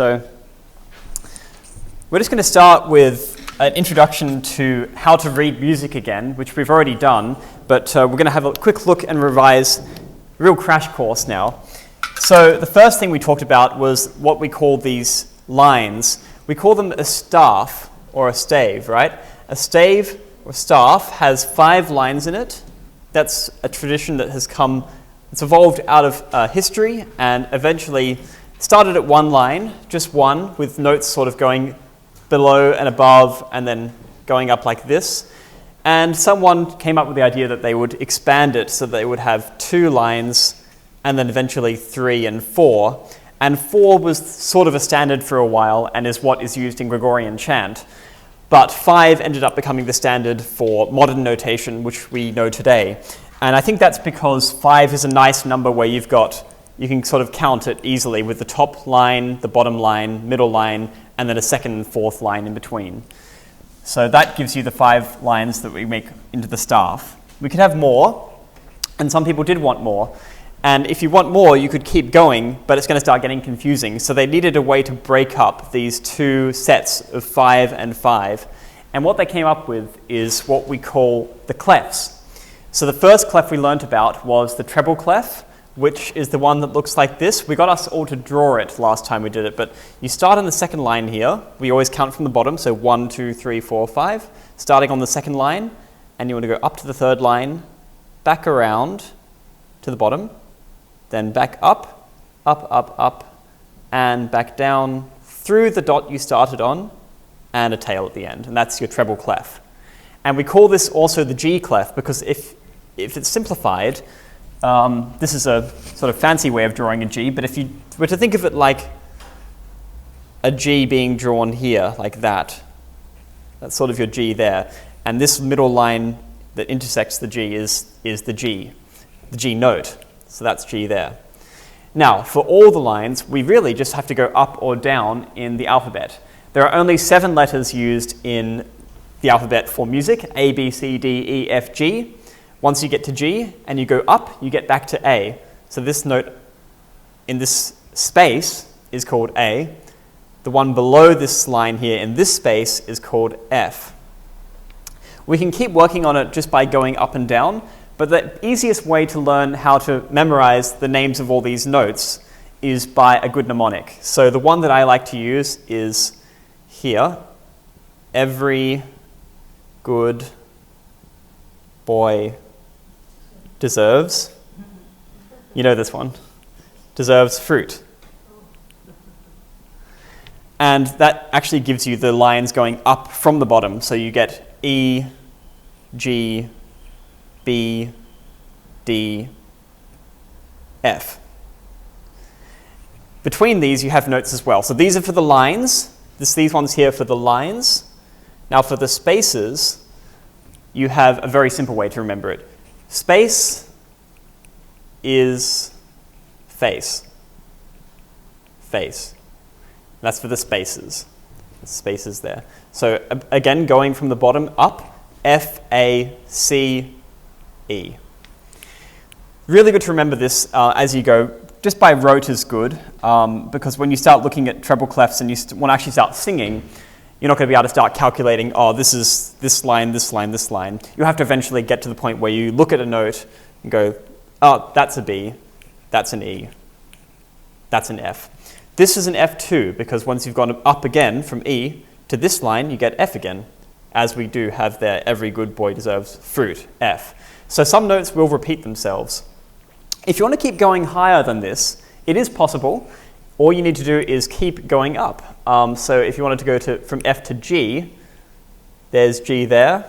So we're just going to start with an introduction to how to read music again, which we've already done, but we're going to have a quick look and revise a real crash course now. So the first thing we talked about was what we call these lines. We call them a staff or a stave, right? A stave or staff has 5 lines in it. That's a tradition that has come, it's evolved out of history and eventually started at 1 line, just 1, with notes sort of going below and above and then going up like this. And someone came up with the idea that they would expand it so they would have 2 lines and then eventually 3 and 4. And 4 was sort of a standard for a while and is what is used in Gregorian chant. But 5 ended up becoming the standard for modern notation, which we know today. And I think that's because 5 is a nice number where you can sort of count it easily with the top line, the bottom line, middle line, and then a second and fourth line in between. So that gives you the 5 lines that we make into the staff. We could have more, and some people did want more. And if you want more, you could keep going, but it's going to start getting confusing. So they needed a way to break up these 2 sets of 5 and 5. And what they came up with is what we call the clefs. So the first clef we learnt about was the treble clef, which is the one that looks like this. We got us all to draw it last time we did it, but you start on the second line here. We always count from the bottom, so 1, 2, 3, 4, 5. Starting on the second line, and you want to go up to the third line, back around to the bottom, then back up, and back down through the dot you started on, and a tail at the end, and that's your treble clef. And we call this also the G clef, because if it's simplified, this is a sort of fancy way of drawing a G, but if you were to think of it like a G being drawn here, like that, that's sort of your G there. And this middle line that intersects the G is the G note. So that's G there. Now, for all the lines, we really just have to go up or down in the alphabet. There are only 7 letters used in the alphabet for music, A, B, C, D, E, F, G. Once you get to G and you go up, you get back to A. So this note in this space is called A. The one below this line here in this space is called F. We can keep working on it just by going up and down, but the easiest way to learn how to memorize the names of all these notes is by a good mnemonic. So the one that I like to use is here. Every good boy deserves, you know this one, deserves fruit. And that actually gives you the lines going up from the bottom. So you get E, G, B, D, F. Between these you have notes as well. So these are for the lines. These ones here for the lines. Now for the spaces, you have a very simple way to remember it. Space is face. Face. That's for the spaces. The spaces there. So again, going from the bottom up, F, A, C, E. Really good to remember this as you go. Just by rote is good, because when you start looking at treble clefs and you want to actually start singing, you're not going to be able to start calculating, oh, this is this line, this line, this line. You'll have to eventually get to the point where you look at a note and go, oh, that's a B, that's an E, that's an F. This is an F2, because once you've gone up again from E to this line, you get F again, as we do have there, every good boy deserves fruit, F. So some notes will repeat themselves. If you want to keep going higher than this, it is possible. All you need to do is keep going up. So if you wanted to go from F to G, there's G there.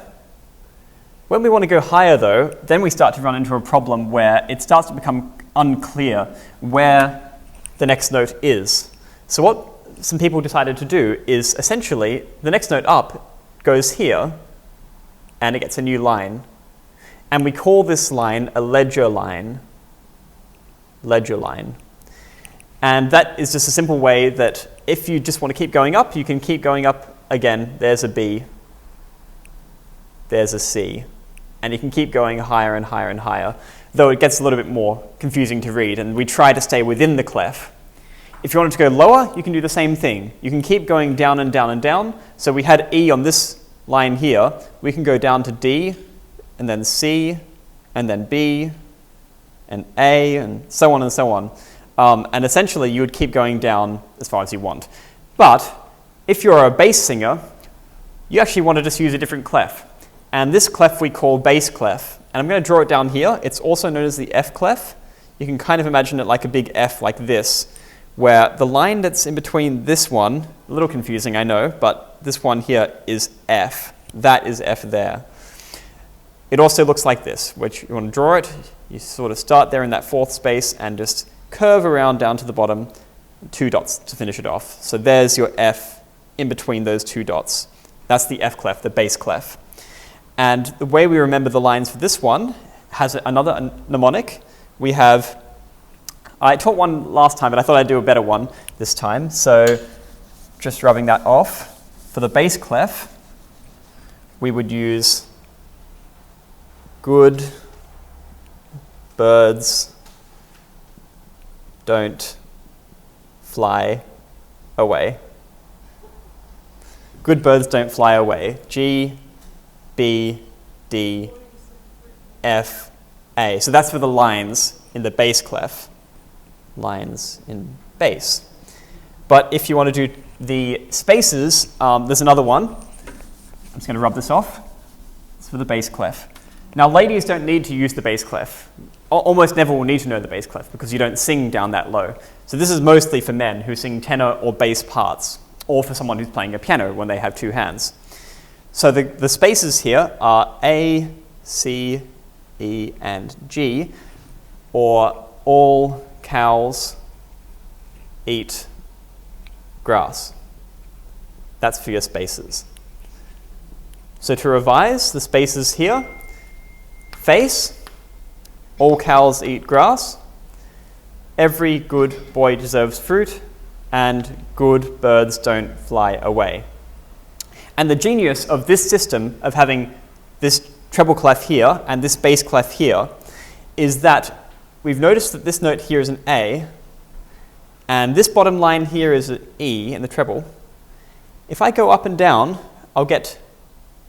When we want to go higher though, then we start to run into a problem where it starts to become unclear where the next note is. So what some people decided to do is essentially the next note up goes here and it gets a new line. And we call this line a ledger line. Ledger line. And that is just a simple way that if you just want to keep going up, you can keep going up again. There's a B. There's a C. And you can keep going higher and higher and higher, though it gets a little bit more confusing to read. And we try to stay within the clef. If you wanted to go lower, you can do the same thing. You can keep going down and down and down. So we had E on this line here. We can go down to D, and then C, and then B, and A, and so on and so on. And essentially, you would keep going down as far as you want. But if you're a bass singer, you actually want to just use a different clef. And this clef we call bass clef. And I'm going to draw it down here. It's also known as the F clef. You can kind of imagine it like a big F like this, where the line that's in between this one, a little confusing, I know, but this one here is F. That is F there. It also looks like this, which you want to draw it. You sort of start there in that fourth space and just curve around down to the bottom, 2 dots to finish it off. So there's your F in between those 2 dots. That's the F clef, the bass clef. And the way we remember the lines for this one has another mnemonic. We have, I taught one last time, but I thought I'd do a better one this time. So just rubbing that off. For the bass clef, we would use good birds don't fly away. Good birds don't fly away. G, B, D, F, A. So that's for the lines in the bass clef. Lines in bass. But if you want to do the spaces, there's another one. I'm just going to rub this off. It's for the bass clef. Now, ladies don't need to use the bass clef. Almost never will need to know the bass clef because you don't sing down that low. So this is mostly for men who sing tenor or bass parts, or for someone who's playing a piano when they have 2 hands. So the spaces here are A, C, E, and G, or all cows eat grass. That's for your spaces. So to revise, the spaces here, face, all cows eat grass, every good boy deserves fruit, and good birds don't fly away. And the genius of this system of having this treble clef here and this bass clef here is that we've noticed that this note here is an A, and this bottom line here is an E in the treble. If I go up and down, I'll get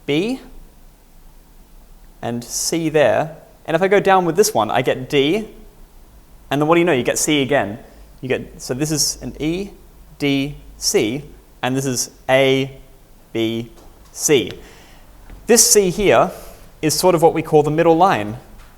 B and C there. And if I go down with this one, I get D, and then what do you know? You get C again. So this is an E, D, C, and this is A, B, C. This C here is sort of what we call the middle line.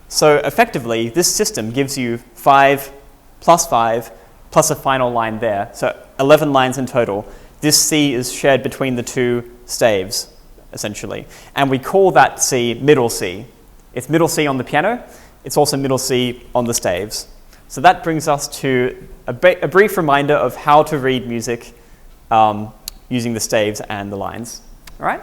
So effectively, this system gives you 5 plus 5 plus a final line there. So 11 lines in total. This C is shared between the 2 staves, essentially. And we call that C middle C. It's middle C on the piano. It's also middle C on the staves. So that brings us to a brief reminder of how to read music using the staves and the lines. All right?